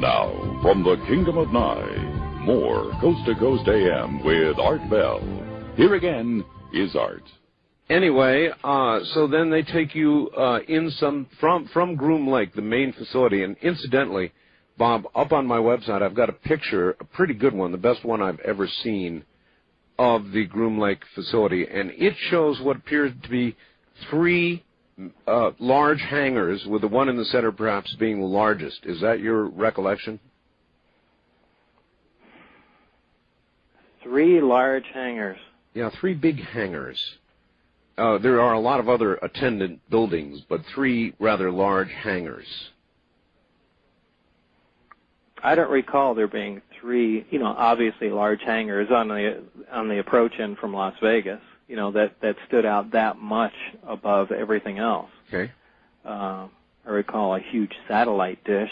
Now, from the Kingdom of Nye, more Coast to Coast AM with Art Bell. Here again is Art. Anyway, so then they take you from Groom Lake, the main facility, and incidentally, Bob, up on my website I've got a picture, a pretty good one, the best one I've ever seen, of the Groom Lake facility, and it shows what appears to be 3 large hangars, with the one in the center perhaps being the largest. Is that your recollection? 3 large hangars. Yeah, 3 big hangars. There are a lot of other attendant buildings, but 3 rather large hangars. I don't recall there being 3, obviously large hangars on the approach in from Las Vegas, that stood out that much above everything else. Okay. I recall a huge satellite dish,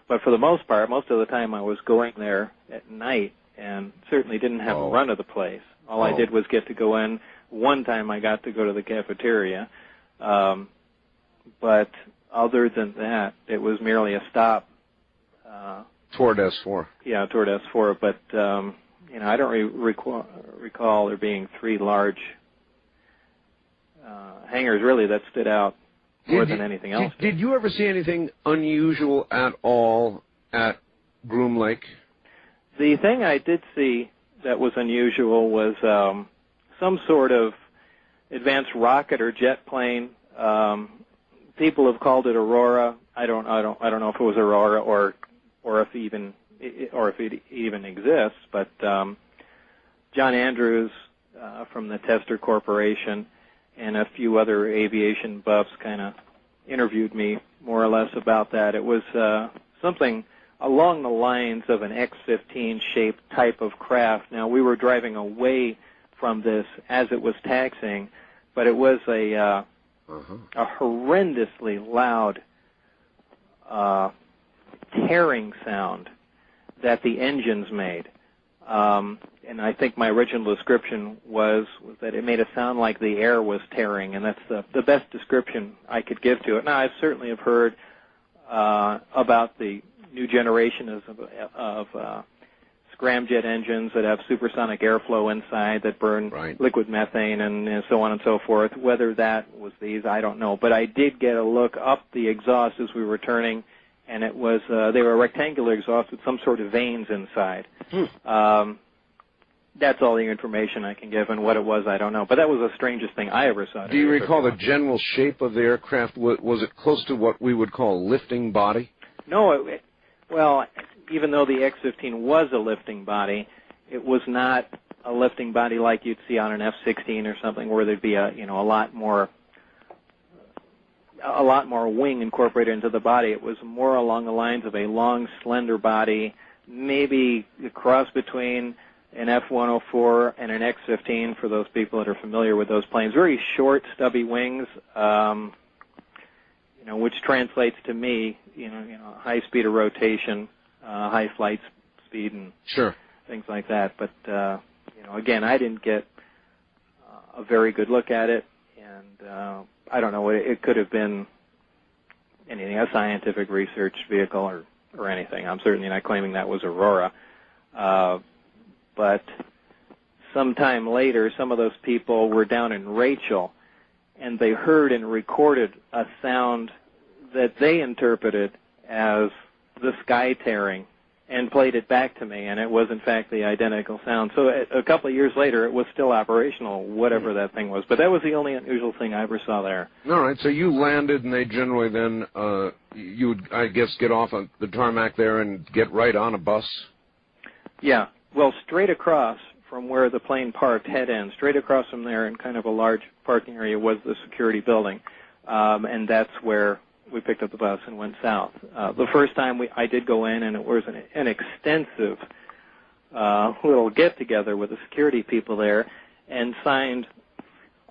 but for the most part, most of the time I was going there at night and certainly didn't have a run of the place. All I did was get to go in. One time I got to go to the cafeteria, but other than that, it was merely a stop. Toward S4. Yeah, toward S4, but, I don't recall there being 3 large hangars, really, that stood out more than anything else. Did you ever see anything unusual at all at Groom Lake? The thing I did see that was unusual was some sort of advanced rocket or jet plane. People have called it Aurora. I don't know if it was Aurora or if it even exists. But John Andrews from the Tester Corporation and a few other aviation buffs kind of interviewed me more or less about that. It was something along the lines of an X-15 shaped type of craft. Now, we were driving away from this as it was taxiing, but it was a horrendously loud tearing sound that the engines made. And I think my original description was that it made it sound like the air was tearing, and that's the best description I could give to it. Now, I certainly have heard about the new generation of scramjet engines that have supersonic airflow inside that burn liquid methane and so on and so forth. Whether that was these, I don't know. But I did get a look up the exhaust as we were turning, and it was they were rectangular exhaust with some sort of vanes inside. That's all the information I can give, and what it was, I don't know. But that was the strangest thing I ever saw. Do you recall the general shape of the aircraft? Was it close to what we would call a lifting body? No, well, even though the X-15 was a lifting body, it was not a lifting body like you'd see on an F-16 or something, where there'd be a lot more wing incorporated into the body. It was more along the lines of a long, slender body, maybe a cross between an F-104 and an X-15 for those people that are familiar with those planes. Very short, stubby wings, which translates to me, high speed of rotation, high flight speed, and things like that. But again, I didn't get a very good look at it, and I don't know. It could have been anything, a scientific research vehicle or anything. I'm certainly not claiming that was Aurora. But sometime later, some of those people were down in Rachel, and they heard and recorded a sound that they interpreted as the sky tearing and played it back to me, and it was, in fact, the identical sound. So a couple of years later, it was still operational, whatever that thing was. But that was the only unusual thing I ever saw there. All right, so you landed, and they generally then, you would, I guess, get off on the tarmac there and get right on a bus? Yeah. Well, straight across from where the plane parked, head end, straight across from there in kind of a large parking area was the security building, and that's where we picked up the bus and went south. The first time I did go in, and it was an extensive little get-together with the security people there, and signed